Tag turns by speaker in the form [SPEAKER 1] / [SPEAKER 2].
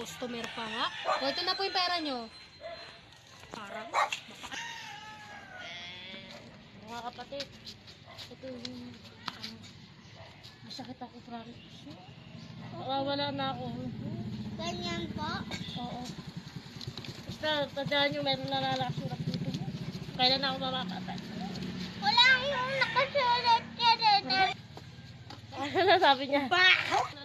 [SPEAKER 1] customer pa nga. O, ito na po yung pera nyo. Parang, mga kapatid, ito yung, masakit ako, promise. Wala na ako.
[SPEAKER 2] Ganyan po?
[SPEAKER 1] Oo. Basta, tandaan nyo, meron nalalasurat dito. Kailan ako mamakatay?
[SPEAKER 2] Wala yung nakasulat ka rin.
[SPEAKER 1] Ano na sabi niya?
[SPEAKER 2] Bah!